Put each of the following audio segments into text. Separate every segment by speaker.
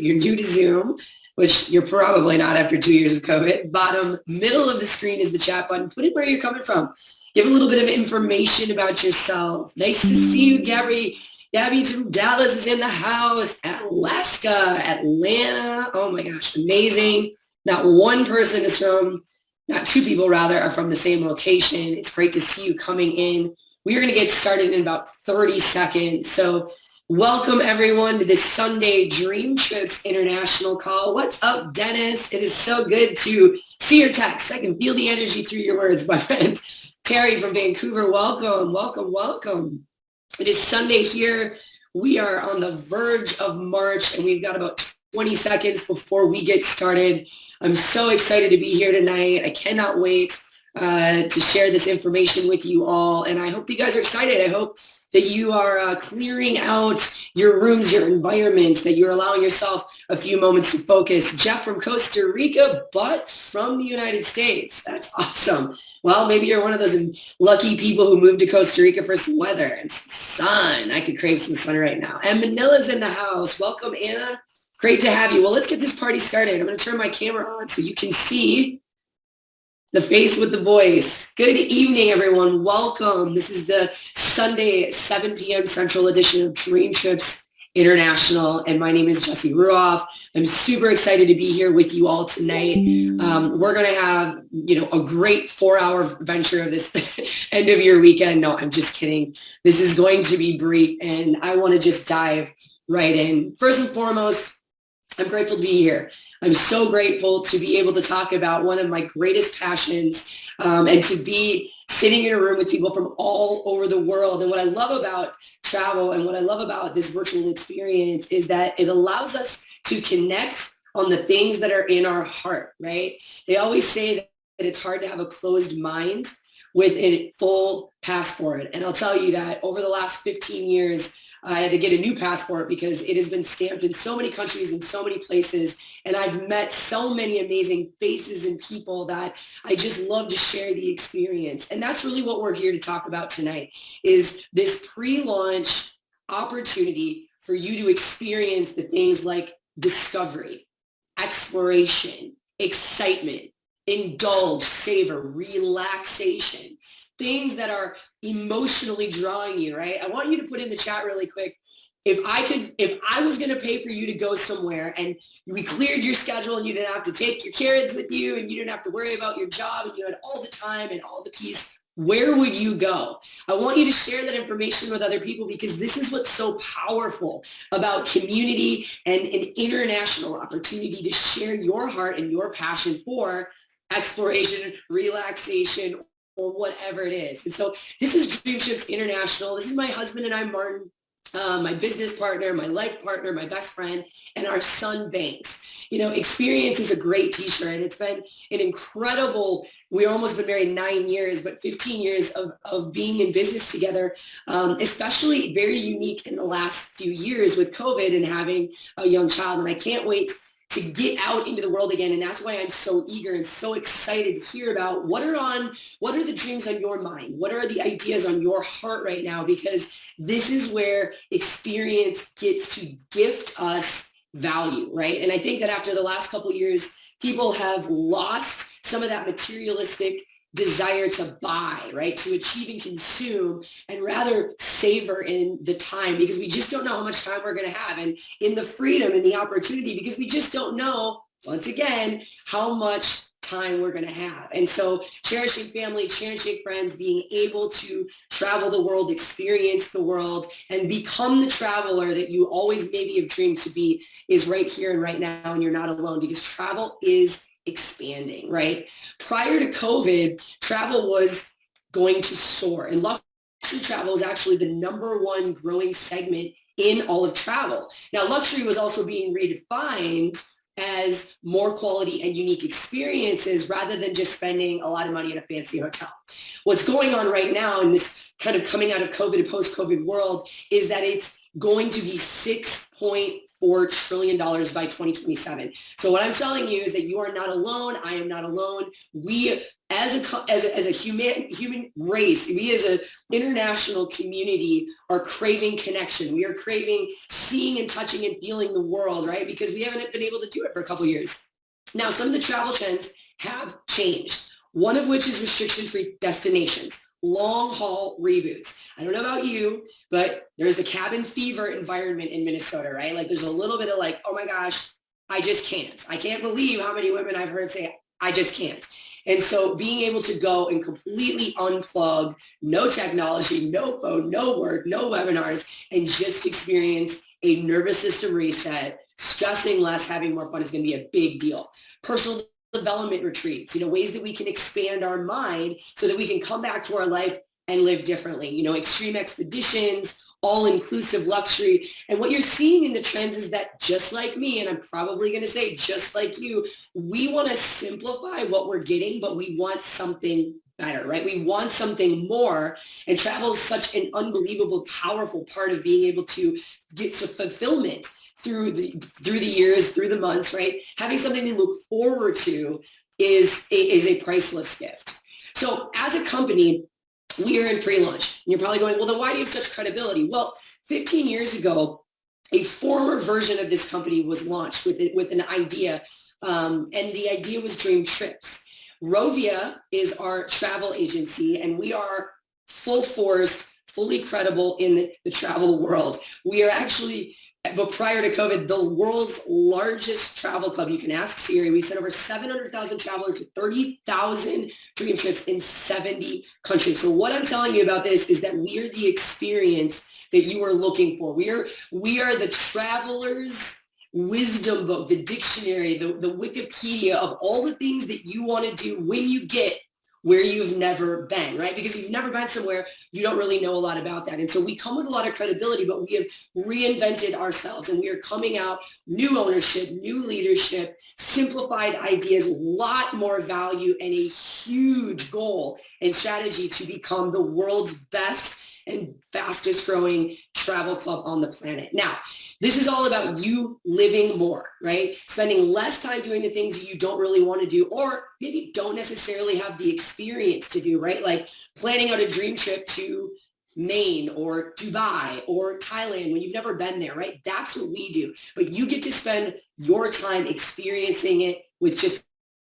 Speaker 1: you're new to Zoom, which you're probably not after 2 years of COVID, bottom middle of the screen is the chat button. Put it where you're coming from. Give a little bit of information about yourself. Nice to see you, Gabby. Gabby from Dallas is in the house. Alaska, Atlanta. Oh my gosh, amazing. Not one person is from, not two people rather, are from the same location. It's great to see you coming in. We are going to get started in about 30 seconds. So welcome everyone to this Sunday Dreamtrips International call. What's up, Dennis? It is so good to see your text. I can feel the energy through your words, my friend. Terry from Vancouver, welcome, welcome, welcome. It is Sunday here. We are on the verge of March and we've got about 20 seconds before we get started. I'm so excited to be here tonight. I cannot wait to share this information with you all. And I hope you guys are excited. I hope that you are clearing out your rooms, your environments, that you're allowing yourself a few moments to focus. Jeff from Costa Rica, but from the United States. That's awesome. Well, maybe you're one of those lucky people who moved to Costa Rica for some weather and some sun. I could crave some sun right now. And Manila's in the house. Welcome, Anna. Great to have you. Well, let's get this party started. I'm going to turn my camera on so you can see the face with the voice. Good evening, everyone. Welcome. This is the Sunday 7 p.m. Central edition of Dreamtrips International, and my name is Jessica Ruof. I'm super excited to be here with you all tonight. We're going to have, a great 4-hour venture of this end of year weekend. No, I'm just kidding. This is going to be brief, and I want to just dive right in. First and foremost, I'm grateful to be here. I'm so grateful to be able to talk about one of my greatest passions and to be sitting in a room with people from all over the world. And what I love about travel and what I love about this virtual experience is that it allows us to connect on the things that are in our heart, right? They always say that it's hard to have a closed mind with a full passport. And I'll tell you that over the last 15 years, I had to get a new passport because it has been stamped in so many countries and so many places. And I've met so many amazing faces and people that I just love to share the experience. And that's really what we're here to talk about tonight, is this pre-launch opportunity for you to experience the things like discovery, exploration, excitement, indulge, savor, relaxation, things that are emotionally drawing you, right? I want you to put in the chat really quick. If I was going to pay for you to go somewhere and we cleared your schedule and you didn't have to take your kids with you and you didn't have to worry about your job and you had all the time and all the peace, where would you go? I want you to share that information with other people because this is what's so powerful about community and an international opportunity to share your heart and your passion for exploration, relaxation, or whatever it is. And so this is Dreamtrips International. This is my husband and I, Martin, my business partner, my life partner, my best friend, and our son, Banks. Experience is a great t-shirt. It's been an incredible, we've almost been married 9 years, but 15 years of being in business together, especially very unique in the last few years with COVID and having a young child. And I can't wait to get out into the world again. And that's why I'm so eager and so excited to hear about what are the dreams on your mind? What are the ideas on your heart right now? Because this is where experience gets to gift us value, right? And I think that after the last couple of years, people have lost some of that materialistic desire to buy, right? To achieve and consume and rather savor in the time because we just don't know how much time we're going to have and in the freedom and the opportunity because we just don't know, once again, how much time we're going to have. And so cherishing family, cherishing friends, being able to travel the world, experience the world, and become the traveler that you always maybe have dreamed to be is right here and right now, and you're not alone because travel is expanding, right? Prior to COVID, travel was going to soar, and luxury travel was actually the #1 growing segment in all of travel. Now, luxury was also being redefined as more quality and unique experiences rather than just spending a lot of money in a fancy hotel. What's going on right now in this kind of coming out of COVID and post-COVID world is that it's going to be $6.4 trillion by 2027. So what I'm telling you is that you are not alone. I am not alone. We as a human race, we as an international community are craving connection. We are craving seeing and touching and feeling the world, right? Because we haven't been able to do it for a couple of years. Now, some of the travel trends have changed, one of which is restriction-free destinations, long-haul reboots. I don't know about you, but there's a cabin fever environment in Minnesota, right? Like there's a little bit of like, oh my gosh, I just can't. I can't believe how many women I've heard say, I just can't. And so being able to go and completely unplug, no technology, no phone, no work, no webinars, and just experience a nervous system reset, stressing less, having more fun is going to be a big deal. Personal development retreats, ways that we can expand our mind so that we can come back to our life and live differently. Extreme expeditions, all-inclusive luxury. And what you're seeing in the trends is that just like me, and I'm probably going to say just like you, we want to simplify what we're getting, but we want something better, right? We want something more. And travel is such an unbelievable, powerful part of being able to get some fulfillment through the years, through the months, right? Having something to look forward to is a priceless gift. So as a company, we are in pre-launch. And you're probably going, well, then why do you have such credibility? Well, 15 years ago, a former version of this company was launched with an idea, and the idea was Dreamtrips. Rovia is our travel agency, and we are full force, fully credible in the travel world. We are actually, but prior to COVID, the world's largest travel club. You can ask Siri. We sent over 700,000 travelers to 30,000 dream trips in 70 countries. So what I'm telling you about this is that we are the experience that you are looking for. We are the traveler's wisdom book, the dictionary, the Wikipedia of all the things that you want to do when you get where you've never been, right? Because if you've never been somewhere, you don't really know a lot about that. And so we come with a lot of credibility, but we have reinvented ourselves, and we are coming out, new ownership, new leadership, simplified ideas, a lot more value, and a huge goal and strategy to become the world's best and fastest growing travel club on the planet. Now, this is all about you living more, right? Spending less time doing the things that you don't really want to do, or maybe don't necessarily have the experience to do, right? Like planning out a dream trip to Maine or Dubai or Thailand when you've never been there, right? That's what we do. But you get to spend your time experiencing it with just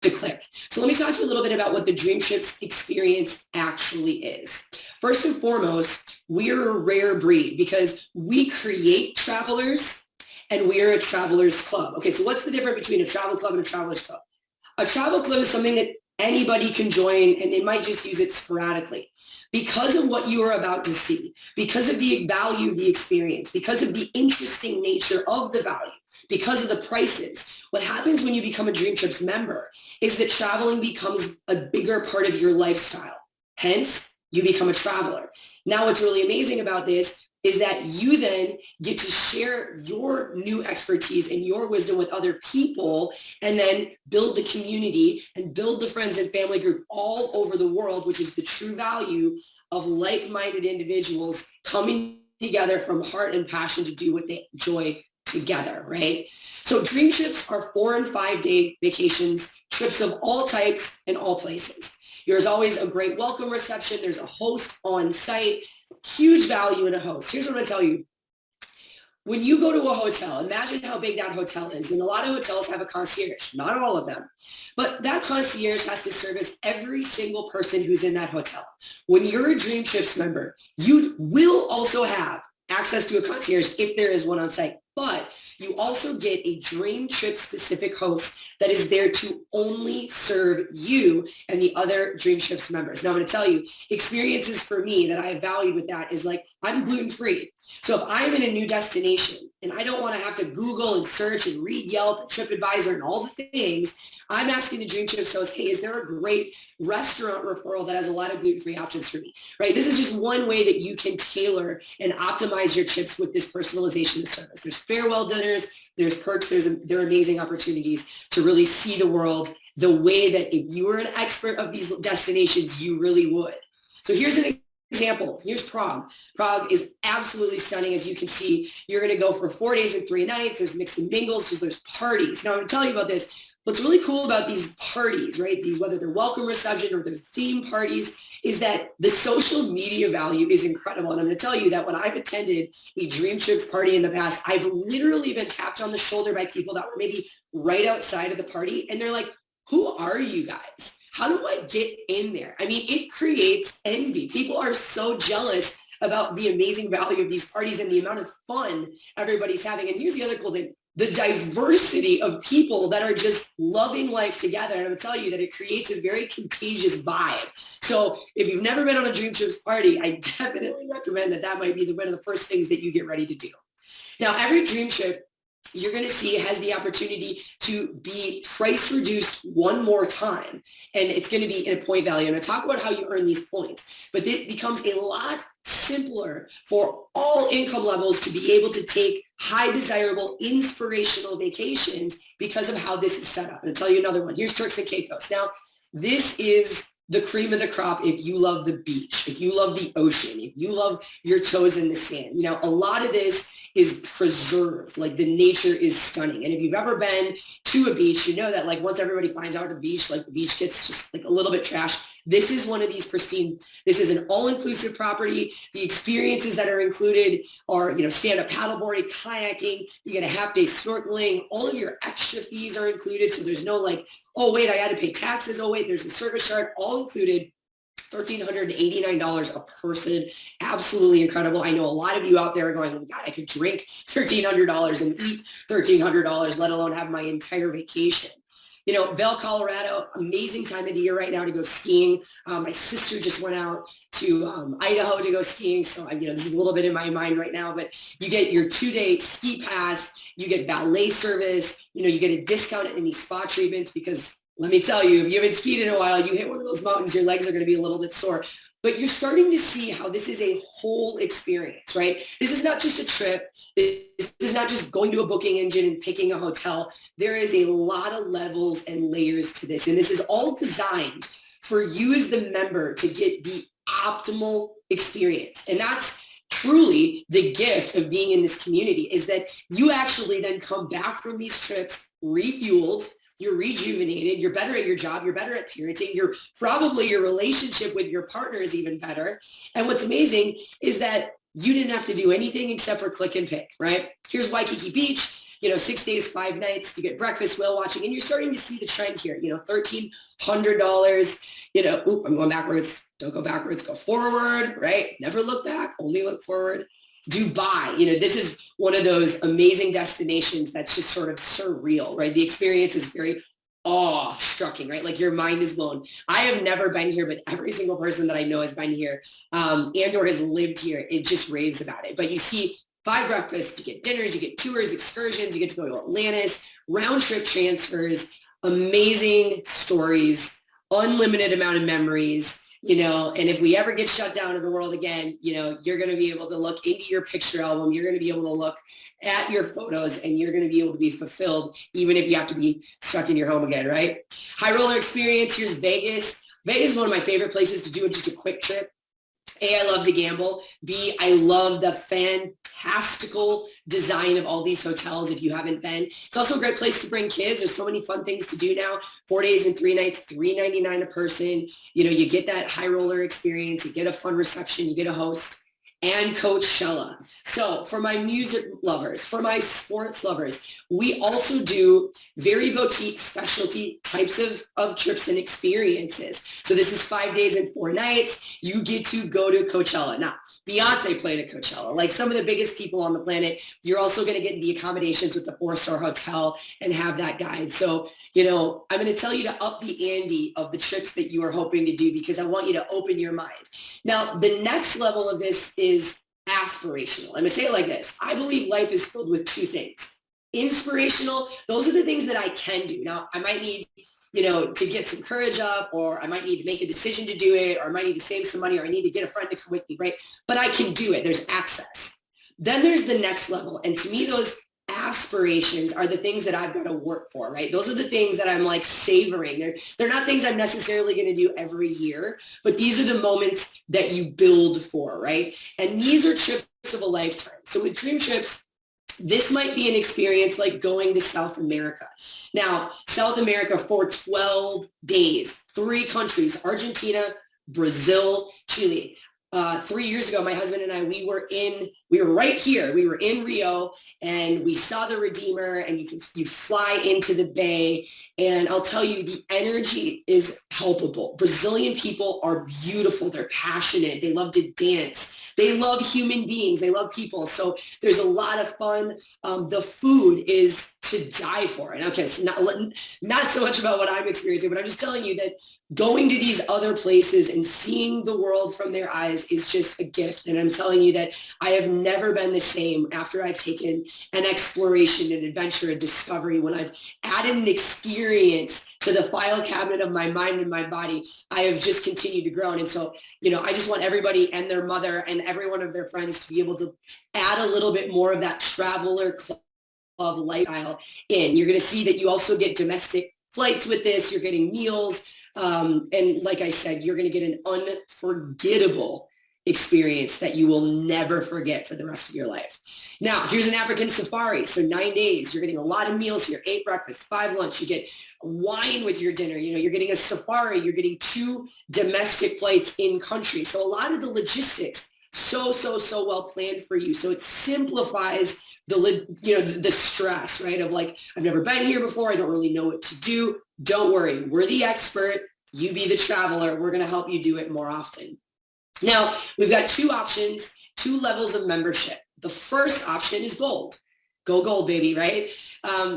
Speaker 1: a click. So let me talk to you a little bit about what the Dreamtrips experience actually is. First and foremost, we're a rare breed because we create travelers and we're a travelers club. Okay, so what's the difference between a travel club and a travelers club? A travel club is something that anybody can join, and they might just use it sporadically. Because of what you are about to see, because of the value of the experience, because of the interesting nature of the value, because of the prices, what happens when you become a Dreamtrips member is that traveling becomes a bigger part of your lifestyle. Hence, you become a traveler. Now, what's really amazing about this is that you then get to share your new expertise and your wisdom with other people, and then build the community and build the friends and family group all over the world, which is the true value of like-minded individuals coming together from heart and passion to do what they enjoy together, right? So dream trips are 4 and 5 day vacations, trips of all types and all places. There's always a great welcome reception. There's a host on site. Huge value in a host. Here's what I'm going to tell you. When you go to a hotel, imagine how big that hotel is. And a lot of hotels have a concierge, not all of them. But that concierge has to service every single person who's in that hotel. When you're a Dreamtrips member, you will also have access to a concierge if there is one on site. But you also get a Dreamtrip specific host that is there to only serve you and the other Dreamtrips members. Now I'm going to tell you, experiences for me that I have valued with that is like, I'm gluten-free. So if I'm in a new destination and I don't want to have to Google and search and read Yelp and TripAdvisor and all the things, I'm asking the Dreamtrips host, hey, is there a great restaurant referral that has a lot of gluten-free options for me, right? This is just one way that you can tailor and optimize your trips with this personalization of service. There's farewell dinners, there's perks, there are amazing opportunities to really see the world the way that if you were an expert of these destinations, you really would. So here's an example. Here's Prague. Prague is absolutely stunning. As you can see, you're going to go for 4 days and 3 nights. There's mix and mingles. There's parties. Now I'm going to tell you about this. what's really cool about these parties, right? These, whether they're welcome reception or they're theme parties, is that the social media value is incredible. And I'm going to tell you that when I've attended a Dreamtrips party in the past, I've literally been tapped on the shoulder by people that were maybe right outside of the party. And they're like, who are you guys? How do I get in there? I mean, it creates envy. People are so jealous about the amazing value of these parties and the amount of fun everybody's having. And here's the other cool thing. The diversity of people that are just loving life together. And I'm going to tell you that it creates a very contagious vibe. So if you've never been on a Dreamtrips party, I definitely recommend that might be one of the first things that you get ready to do. Now, every dream trip you're going to see has the opportunity to be price reduced one more time. And it's going to be in a point value. I'm going to talk about how you earn these points, but it becomes a lot simpler for all income levels to be able to take high desirable inspirational vacations because of how this is set up. And I'll tell you another one. Here's Turks and Caicos. Now, this is the cream of the crop if you love the beach, if you love the ocean, if you love your toes in the sand. You know, a lot of this is preserved, like the nature is stunning. And if you've ever been to a beach, you know that like once everybody finds out of the beach, like the beach gets just like a little bit trashed. This is one of these pristine, this is an all-inclusive property. The experiences that are included are, you know, stand-up paddleboarding, kayaking, you get a half-day snorkeling, all of your extra fees are included. So there's no like, oh wait, I got to pay taxes. Oh wait, there's a service charge, all included. $1,389 a person. Absolutely incredible. I know a lot of you out there are going, oh God, I could drink $1,300 and eat $1,300, let alone have my entire vacation. You know, Vail, Colorado, amazing time of the year right now to go skiing. My sister just went out to Idaho to go skiing. So, you know, this is a little bit in my mind right now, but you get your 2-day ski pass, you get valet service, you know, you get a discount at any spa treatments because let me tell you, if you haven't skied in a while, you hit one of those mountains, your legs are going to be a little bit sore. But you're starting to see how this is a whole experience, right? This is not just a trip. This is not just going to a booking engine and picking a hotel. There is a lot of levels and layers to this. And this is all designed for you as the member to get the optimal experience. And that's truly the gift of being in this community, is that you actually then come back from these trips refueled, you're rejuvenated, you're better at your job, you're better at parenting, your relationship with your partner is even better. And what's amazing is that you didn't have to do anything except for click and pick, right? Here's Waikiki Beach, you know, 6 days, 5 nights, you get breakfast, whale watching, and you're starting to see the trend here, you know, $1,300, you know, I'm going backwards, don't go backwards, go forward, right? Never look back, only look forward. Dubai, you know, this is one of those amazing destinations that's just sort of surreal, right? The experience is very awe-striking, right? Like your mind is blown. I have never been here, but every single person that I know has been here and or has lived here. It just raves about it. But you see 5 breakfasts, you get dinners, you get tours, excursions, you get to go to Atlantis, round trip transfers, amazing stories, unlimited amount of memories. You know, and if we ever get shut down in the world again, you know, you're going to be able to look into your picture album. You're going to be able to look at your photos and you're going to be able to be fulfilled, even if you have to be stuck in your home again, right? High roller experience. Here's Vegas. Vegas is one of my favorite places to do just a quick trip. A, I love to gamble. B, I love the fantastical design of all these hotels if you haven't been. It's also a great place to bring kids. There's so many fun things to do now. 4 days and 3 nights, $399 a person. You know, you get that high roller experience. You get a fun reception. You get a host. And Coachella. So for my music lovers, for my sports lovers, we also do very boutique specialty types of trips and experiences. So this is 5 days and 4 nights. You get to go to Coachella. Now, Beyonce played at Coachella, like some of the biggest people on the planet. You're also going to get the accommodations with the 4-star hotel and have that guide. So, you know, I'm going to tell you to up the ante of the trips that you are hoping to do because I want you to open your mind. Now, the next level of this is aspirational. I'm going to say it like this. I believe life is filled with 2 things. Inspirational, those are the things that I can do. Now, I might need, you know, to get some courage up, or I might need to make a decision to do it, or I might need to save some money, or I need to get a friend to come with me, right? But I can do it. There's access. Then there's the next level. And to me, those aspirations are the things that I've got to work for, right? Those are the things that I'm like savoring. They're not things I'm necessarily going to do every year, but these are the moments that you build for, right? And these are trips of a lifetime. So with Dream Trips, This might be an experience like going to South America. Now, South America for 12 days, 3 countries, Argentina, Brazil, Chile. 3 years ago, my husband and I, we were right here. We were in Rio, and we saw the Redeemer, and you fly into the bay, and I'll tell you, the energy is palpable. Brazilian people are beautiful. They're passionate. They love to dance. They love human beings. They love people. So there's a lot of fun. The food is to die for. And okay, so not so much about what I'm experiencing, but I'm just telling you that going to these other places and seeing the world from their eyes is just a gift. And I'm telling you that I have never been the same after I've taken an exploration, an adventure, a discovery. When I've added an experience to the file cabinet of my mind and my body, I have just continued to grow. And so, I just want everybody and their mother and every one of their friends to be able to add a little bit more of that traveler club lifestyle in. You're going to see that you also get domestic flights with this. You're getting meals. And like I said, you're going to get an unforgettable experience that you will never forget for the rest of your life. Now, here's an African safari. So 9 days, you're getting a lot of meals here, 8 breakfast, 5 lunch. You get wine with your dinner. You're getting a safari. You're getting 2 domestic flights in country. So a lot of the logistics, so well planned for you. So it simplifies the stress, right? Of like, I've never been here before. I don't really know what to do. Don't worry. We're the expert. You be the traveler. We're going to help you do it more often. Now, we've got 2 options, 2 levels of membership. The first option is gold. Go gold, baby, right?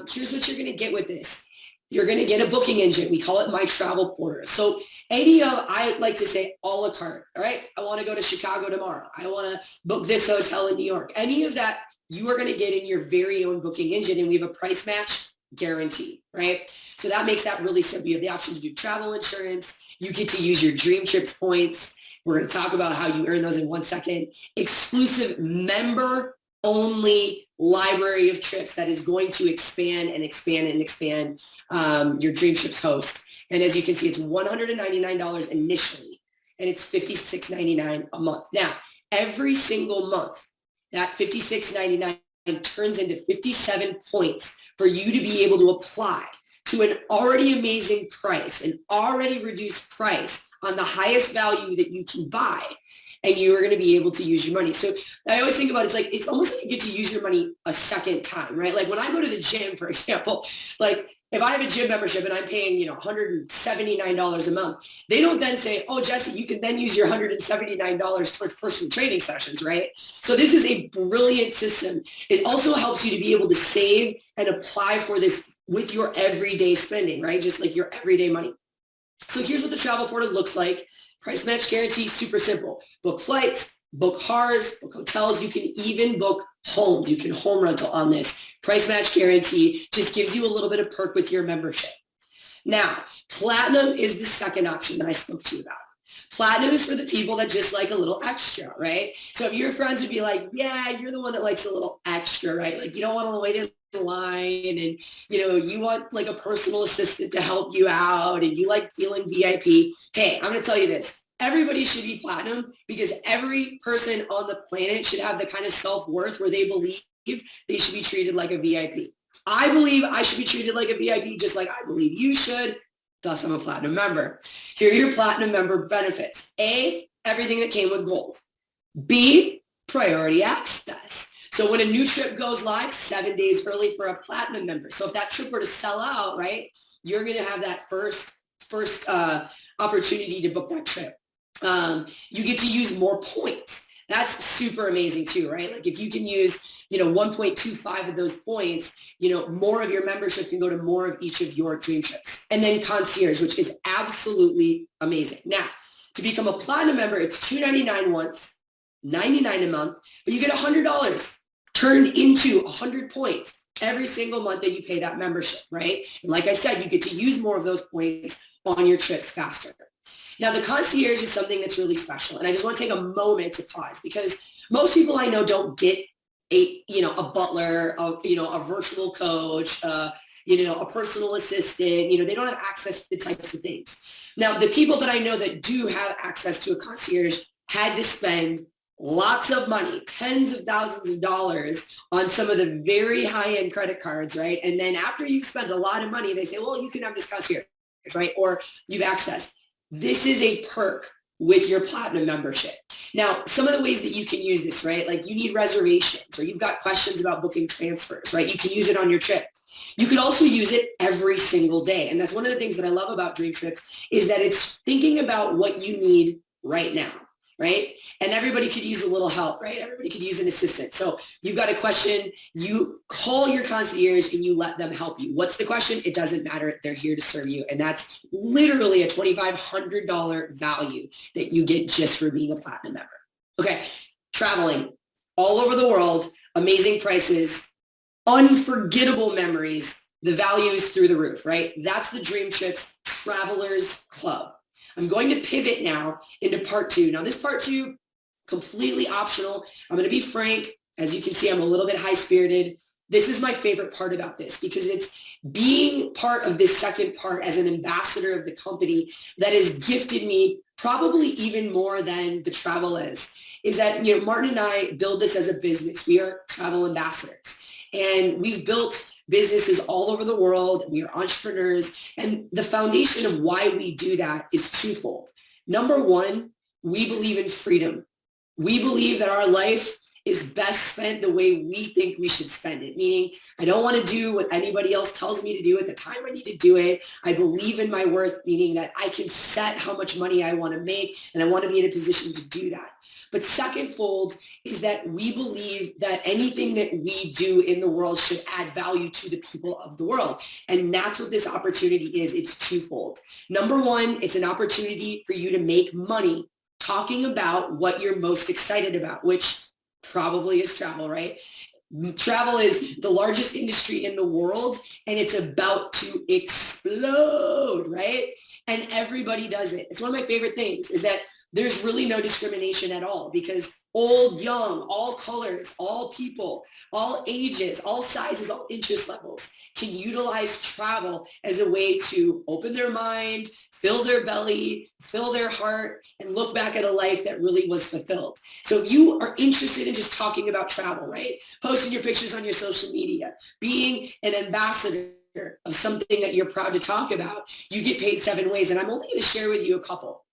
Speaker 1: Here's what you're going to get with this. You're going to get a booking engine. We call it My Travel Porter. So I like to say a la carte, all right? I want to go to Chicago tomorrow. I want to book this hotel in New York. Any of that you are going to get in your very own booking engine, and we have a price match guarantee, right? So that makes that really simple. You have the option to do travel insurance. You get to use your Dreamtrips points. We're going to talk about how you earn those in 1 second. Exclusive member-only library of trips that is going to expand and expand and expand your Dreamtrips host. And as you can see, it's $199 initially, and it's $56.99 a month. Now, every single month, that $56.99 turns into 57 points for you to be able to apply to an already amazing price, an already reduced price on the highest value that you can buy, and you are going to be able to use your money. So I always think about it's almost like you get to use your money a second time, right? Like when I go to the gym, for example, like if I have a gym membership and I'm paying, $179 a month, they don't then say, oh, Jesse, you can then use your $179 towards personal training sessions, right? So this is a brilliant system. It also helps you to be able to save and apply for this with your everyday spending, right? Just like your everyday money. So here's what the travel portal looks like. Price match guarantee, super simple. Book flights, book cars, book hotels. You can even book homes. You can home rental on this. Price match guarantee just gives you a little bit of perk with your membership. Now, platinum is the second option that I spoke to you about. Platinum is for the people that just like a little extra, right? So if your friends would be like, yeah, you're the one that likes a little extra, right? Like you don't want to wait in line, and you want like a personal assistant to help you out, and you like feeling VIP. Okay, I'm going to tell you this. Everybody should be platinum, because every person on the planet should have the kind of self-worth where they believe they should be treated like a VIP. I believe I should be treated like a VIP, just like I believe you should. Thus, I'm a platinum member. Here are your platinum member benefits. A, everything that came with gold. B, priority access. So when a new trip goes live, 7 days early for a platinum member. So if that trip were to sell out, right, you're going to have that first opportunity to book that trip. You get to use more points. That's super amazing too, right? Like if you can use, 1.25 of those points, more of your membership can go to more of each of your dream trips. And then concierge, which is absolutely amazing. Now, to become a platinum member, it's $299 once, $99 a month, but you get $100 turned into 100 points every single month that you pay that membership, right? And like I said, you get to use more of those points on your trips faster. Now, the concierge is something that's really special. And I just want to take a moment to pause, because most people I know don't get a butler, a virtual coach, a personal assistant. They don't have access to the types of things. Now, the people that I know that do have access to a concierge had to spend lots of money, tens of thousands of dollars on some of the very high-end credit cards, right? And then after you've spent a lot of money, they say, well, you can have this concierge, right? Or you've accessed. This is a perk with your platinum membership. Now, some of the ways that you can use this, right? Like you need reservations or you've got questions about booking transfers, right? You can use it on your trip. You could also use it every single day. And that's one of the things that I love about Dreamtrips is that it's thinking about what you need right now, right? And everybody could use a little help, right? Everybody could use an assistant. So you've got a question, you call your concierge and you let them help you. What's the question? It doesn't matter. They're here to serve you. And that's literally a $2,500 value that you get just for being a platinum member. Okay, traveling all over the world, amazing prices, unforgettable memories, the value is through the roof, right? That's the Dreamtrips Travelers Club. I'm going to pivot now into part two. Now this part two, completely optional. I'm going to be frank. As you can see, I'm a little bit high-spirited. This is my favorite part about this because it's being part of this second part as an ambassador of the company that has gifted me probably even more than the travel is that, you know, Martin and I build this as a business. We are travel ambassadors and we've built businesses all over the world. We are entrepreneurs. And the foundation of why we do that is twofold. Number one, we believe in freedom. We believe that our life is best spent the way we think we should spend it. Meaning, I don't want to do what anybody else tells me to do at the time I need to do it. I believe in my worth, meaning that I can set how much money I want to make, and I want to be in a position to do that. But secondfold is that we believe that anything that we do in the world should add value to the people of the world. And that's what this opportunity is. It's twofold. Number one, it's an opportunity for you to make money talking about what you're most excited about, which probably is travel, right? Travel is the largest industry in the world and it's about to explode, right? And everybody does it. It's one of my favorite things is that there's really no discrimination at all because old, young, all colors, all people, all ages, all sizes, all interest levels can utilize travel as a way to open their mind, fill their belly, fill their heart, and look back at a life that really was fulfilled. So if you are interested in just talking about travel, right? Posting your pictures on your social media, being an ambassador of something that you're proud to talk about, you get paid 7 ways. And I'm only going to share with you a couple.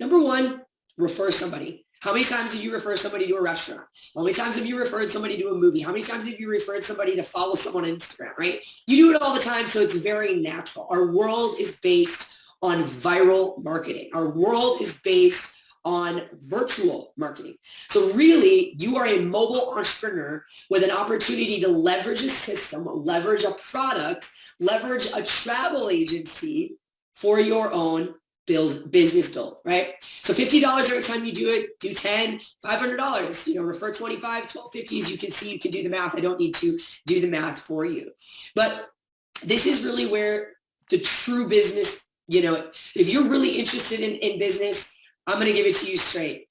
Speaker 1: Number one, refer somebody. How many times have you referred somebody to a restaurant? How many times have you referred somebody to a movie? How many times have you referred somebody to follow someone on Instagram, right? You do it all the time, so it's very natural. Our world is based on viral marketing. Our world is based on virtual marketing. So really, you are a mobile entrepreneur with an opportunity to leverage a system, leverage a product, leverage a travel agency for your own business build, right? So $50 every time you do it, do 10, $500, you know, refer 25, 1250s. You can see, you can do the math. I don't need to do the math for you. But this is really where the true business, you know, if you're really interested in business, I'm going to give it to you straight.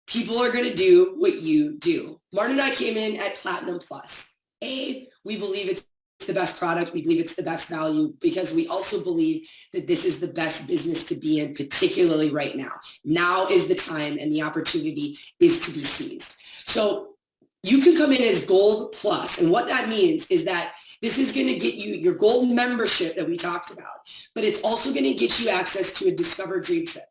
Speaker 1: People are going to do what you do. Martin and I came in at Platinum Plus. We believe it's the best product. We believe it's the best value because we also believe that this is the best business to be in, particularly right now. Now is the time and the opportunity is to be seized. So you can come in as Gold Plus. And what that means is that this is going to get you your gold membership that we talked about, but it's also going to get you access to a Discover Dream Trip.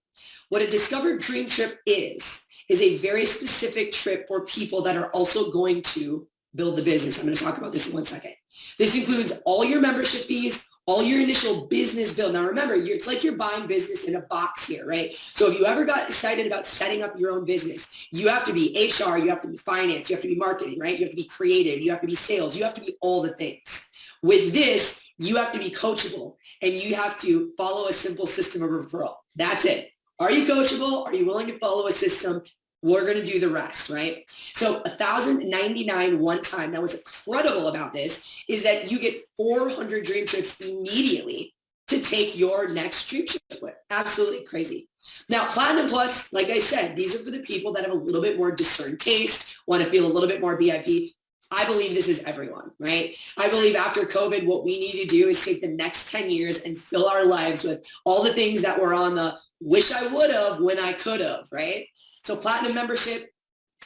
Speaker 1: What a Discover Dream Trip is a very specific trip for people that are also going to build the business. I'm going to talk about this in 1 second. This includes all your membership fees, all your initial business build. Now remember, it's like you're buying business in a box here, right? So if you ever got excited about setting up your own business, you have to be HR, you have to be finance, you have to be marketing, right? You have to be creative, you have to be sales, you have to be all the things. With this, you have to be coachable and you have to follow a simple system of referral. That's it. Are you coachable? Are you willing to follow a system? We're going to do the rest, right? So $1,099 one time. Now what's incredible about this is that you get 400 dream trips immediately to take your next dream trip with. Absolutely crazy. Now, Platinum Plus, like I said, these are for the people that have a little bit more discerned taste, want to feel a little bit more VIP. I believe this is everyone, right? I believe after COVID, what we need to do is take the next 10 years and fill our lives with all the things that were on the wish I would have when I could have, right? So Platinum membership,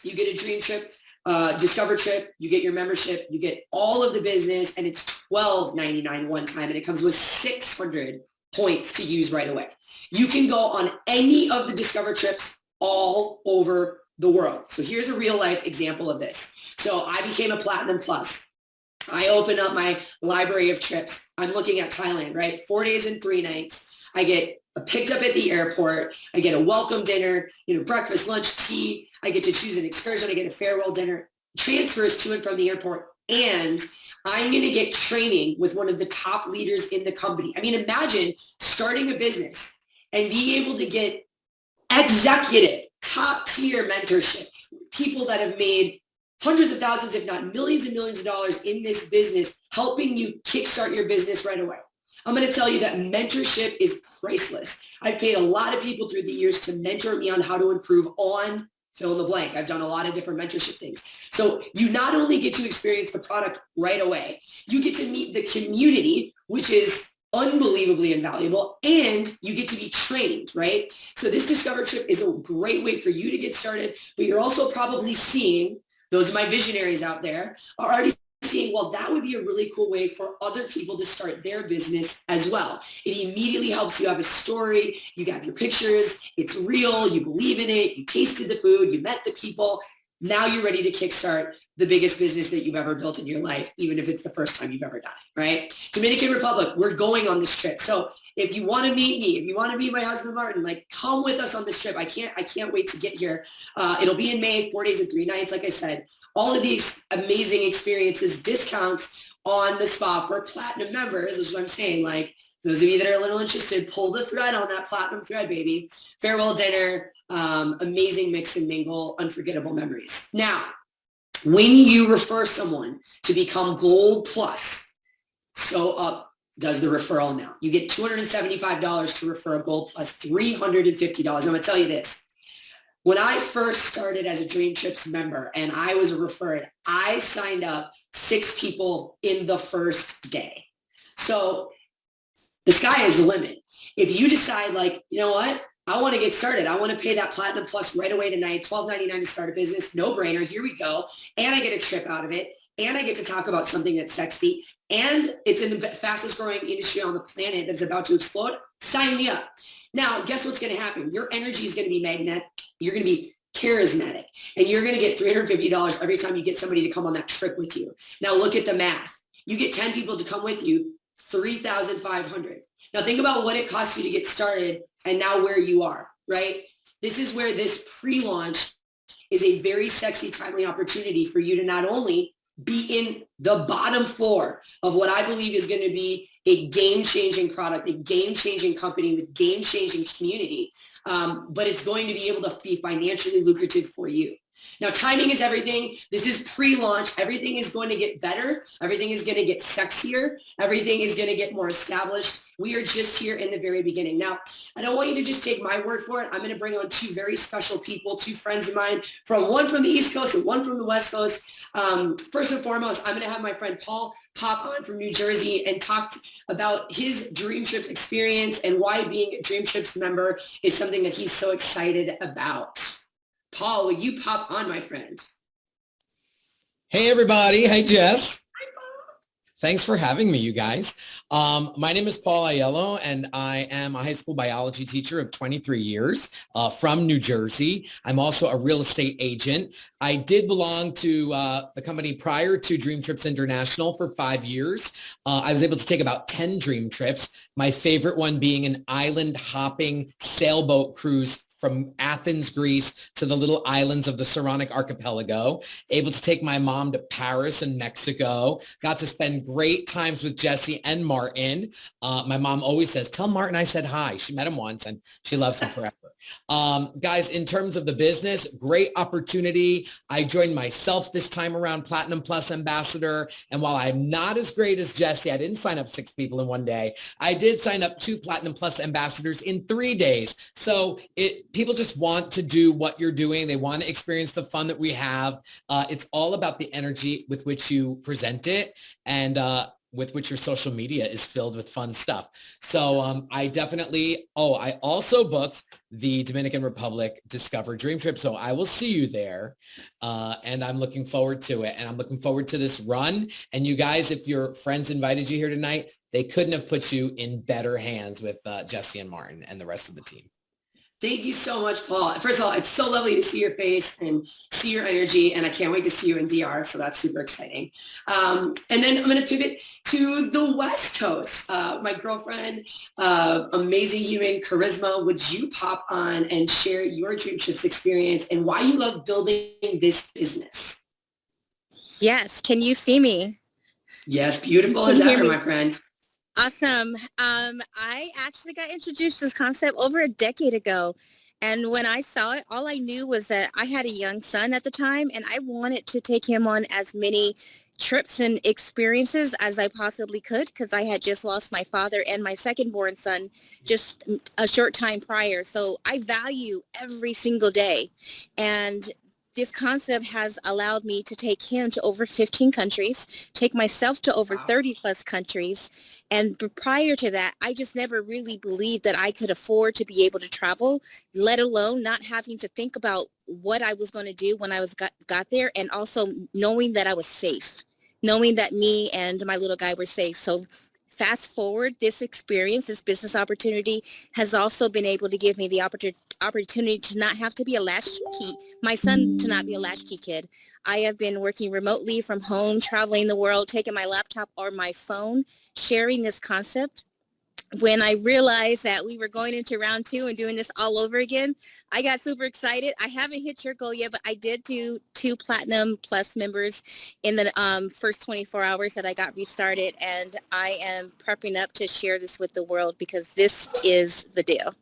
Speaker 1: You get a dream trip, Discover trip, you get your membership, you get all of the business, and it's $12.99 one time, and it comes with 600 points to use right away. You can go on any of the Discover trips all over the world. So here's a real life example of this. So I became a Platinum Plus. I open up my library of trips. I'm looking at Thailand, right? 4 days and 3 nights. I get picked up at the airport. I get a welcome dinner, breakfast, lunch, tea. I get to choose an excursion. I get a farewell dinner, transfers to and from the airport. And I'm going to get training with one of the top leaders in the company. I mean, imagine starting a business and being able to get executive, top tier mentorship, people that have made hundreds of thousands, if not millions and millions of dollars in this business, helping you kickstart your business right away. I'm going to tell you that mentorship is priceless. I've paid a lot of people through the years to mentor me on how to improve on fill in the blank. I've done a lot of different mentorship things. So you not only get to experience the product right away, you get to meet the community, which is unbelievably invaluable, and you get to be trained, right? So this Discover trip is a great way for you to get started, but you're also probably seeing, those of my visionaries out there are already seeing, well, that would be a really cool way for other people to start their business as well. It immediately helps you have a story. You got your pictures. It's real. You believe in it. You tasted the food. You met the people. Now you're ready to kickstart the biggest business that you've ever built in your life, even if it's the first time you've ever done it, right? Dominican Republic, we're going on this trip. So if you want to meet me, if you want to meet my husband, Martin, come with us on this trip. I can't wait to get here. It'll be in May, 4 days and 3 nights. Like I said, all of these amazing experiences, discounts on the spot for platinum members, which is what I'm saying. Those of you that are a little interested, pull the thread on that platinum thread, baby. Farewell dinner, amazing mix and mingle, unforgettable memories. Now, when you refer someone to become Gold Plus, so up does the referral amount. You get $275 to refer a Gold Plus, $350. I'm going to tell you this. When I first started as a Dreamtrips member and I was referred, I signed up 6 people in the first day. So the sky is the limit. If you decide you know what? I want to get started. I want to pay that Platinum Plus right away tonight, $12.99 to start a business. No brainer. Here we go. And I get a trip out of it. And I get to talk about something that's sexy. And it's in the fastest growing industry on the planet that's about to explode. Sign me up. Now, guess what's going to happen? Your energy is going to be magnetic. You're going to be charismatic. And you're going to get $350 every time you get somebody to come on that trip with you. Now, look at the math. You get 10 people to come with you, $3,500. Now think about what it costs you to get started and now where you are, right? This is where this pre-launch is a very sexy, timely opportunity for you to not only be in the bottom floor of what I believe is going to be a game-changing product, a game-changing company with game-changing community, but it's going to be able to be financially lucrative for you. Now, timing is everything. This is pre-launch. Everything is going to get better. Everything is going to get sexier. Everything is going to get more established. We are just here in the very beginning. Now, I don't want you to just take my word for it. I'm going to bring on 2 very special people, 2 friends of mine, one from the East Coast and one from the West Coast. First and foremost, I'm going to have my friend Paul pop on from New Jersey and talk about his Dreamtrips experience and why being a Dreamtrips member is something that he's so excited about. Paul, will you pop on, my friend?
Speaker 2: Hey, everybody. Hey, Jess. Hi, Paul. Thanks for having me, you guys. My name is Paul Aiello, and I am a high school biology teacher of 23 years from New Jersey. I'm also a real estate agent. I did belong to the company prior to Dreamtrips International for 5 years. I was able to take about 10 dream trips, my favorite one being an island hopping sailboat cruise from Athens, Greece to the little islands of the Saronic Archipelago, able to take my mom to Paris and Mexico, got to spend great times with Jesse and Martin. My mom always says, tell Martin I said hi. She met him once and she loves him forever. Guys, in terms of the business, great opportunity. I joined myself this time around, Platinum Plus Ambassador. And while I'm not as great as Jesse, I didn't sign up 6 people in one day. I did sign up 2 Platinum Plus Ambassadors in 3 days. So people just want to do what you're doing. They want to experience the fun that we have. It's all about the energy with which you present it. And with which your social media is filled with fun stuff. So I also booked the Dominican Republic Discover Dream Trip. So I will see you there. And I'm looking forward to it. And I'm looking forward to this run. And you guys, if your friends invited you here tonight, they couldn't have put you in better hands with Jesse and Martin and the rest of the team.
Speaker 1: Thank you so much, Paul. First of all, it's so lovely to see your face and see your energy, and I can't wait to see you in DR, so that's super exciting. And then I'm going to pivot to the West Coast. My girlfriend, amazing human, Charisma, would you pop on and share your Dreamtrips experience and why you love building this business?
Speaker 3: Yes. Can you see me?
Speaker 1: Yes, beautiful as ever, my friend.
Speaker 3: Awesome. I actually got introduced to this concept over a decade ago. And when I saw it, all I knew was that I had a young son at the time, and I wanted to take him on as many trips and experiences as I possibly could, because I had just lost my father and my second born son just a short time prior. So I value every single day. And this concept has allowed me to take him to over 15 countries, take myself to over 30 plus countries. And prior to that, I just never really believed that I could afford to be able to travel, let alone not having to think about what I was going to do when I got there, and also knowing that I was safe, knowing that me and my little guy were safe. So fast forward, this experience, this business opportunity has also been able to give me the opportunity to not have to be a latchkey, my son to not be a latchkey kid. I have been working remotely from home, traveling the world, taking my laptop or my phone, sharing this concept. When I realized that we were going into round 2 and doing this all over again, I got super excited. I haven't hit your goal yet, but I did do 2 Platinum Plus members in the first 24 hours that I got restarted. And I am prepping up to share this with the world, because this is the deal.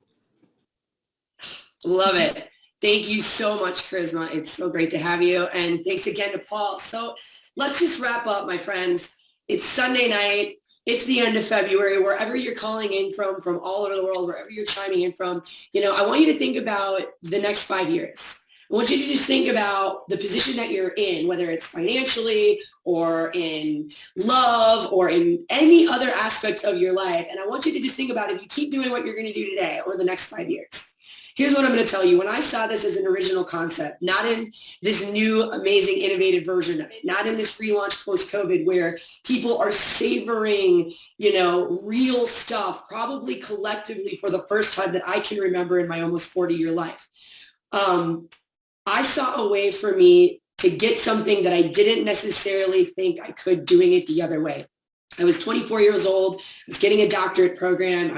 Speaker 1: Love it. Thank you so much, Charisma. It's so great to have you. And thanks again to Paul. So let's just wrap up, my friends. It's Sunday night. It's the end of February. Wherever you're calling in from all over the world, wherever you're chiming in from, I want you to think about the next 5 years. I want you to just think about the position that you're in, whether it's financially or in love or in any other aspect of your life. And I want you to just think about if you keep doing what you're going to do today over the next 5 years. Here's what I'm going to tell you. When I saw this as an original concept, not in this new, amazing, innovative version of it, not in this relaunch post-COVID where people are savoring, real stuff, probably collectively for the first time that I can remember in my almost 40-year life. I saw a way for me to get something that I didn't necessarily think I could doing it the other way. I was 24 years old. I was getting a doctorate program.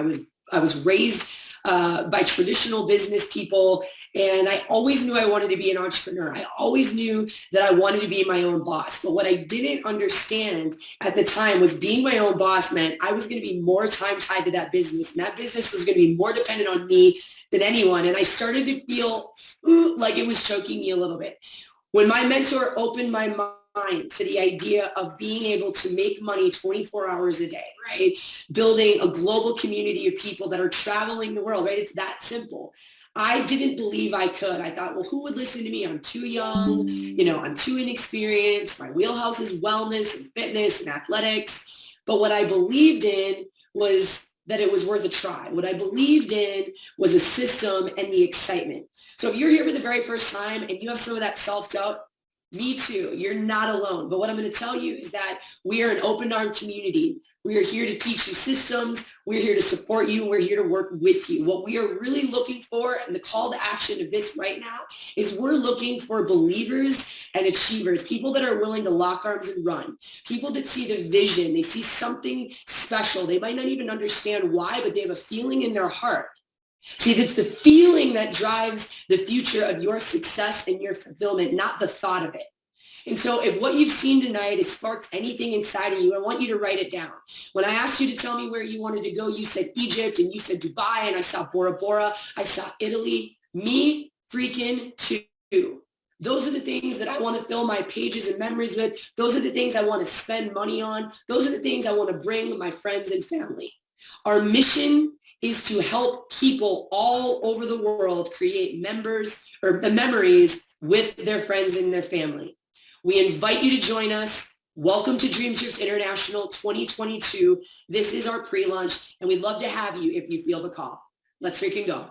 Speaker 1: I was raised by traditional business people. And I always knew I wanted to be an entrepreneur. I always knew that I wanted to be my own boss. But what I didn't understand at the time was being my own boss meant I was going to be more time tied to that business. And that business was going to be more dependent on me than anyone. And I started to feel like it was choking me a little bit. When my mentor opened my mind to the idea of being able to make money 24 hours a day, right? Building a global community of people that are traveling the world, right? It's that simple. I didn't believe I could. I thought, well, who would listen to me? I'm too young, I'm too inexperienced. My wheelhouse is wellness and fitness and athletics. But what I believed in was that it was worth a try. What I believed in was a system and the excitement. So if you're here for the very first time and you have some of that self-doubt, me too. You're not alone. But what I'm going to tell you is that we are an open arm community. We are here to teach you systems. We're here to support you. We're here to work with you. What we are really looking for, and the call to action of this right now, is we're looking for believers and achievers, people that are willing to lock arms and run, people that see the vision. They see something special. They might not even understand why, but they have a feeling in their heart. See, it's the feeling that drives the future of your success and your fulfillment, not the thought of it. And so if what you've seen tonight has sparked anything inside of you, I want you to write it down. When I asked you to tell me where you wanted to go, you said Egypt and you said Dubai, and I saw Bora Bora. I saw Italy. Me freaking too. Those are the things that I want to fill my pages and memories with. Those are the things I want to spend money on. Those are the things I want to bring my friends and family. Our mission is to help people all over the world create memories with their friends and their family. We invite you to join us. Welcome to Dreamtrips International 2022. This is our pre-launch, and we'd love to have you if you feel the call. Let's freaking go.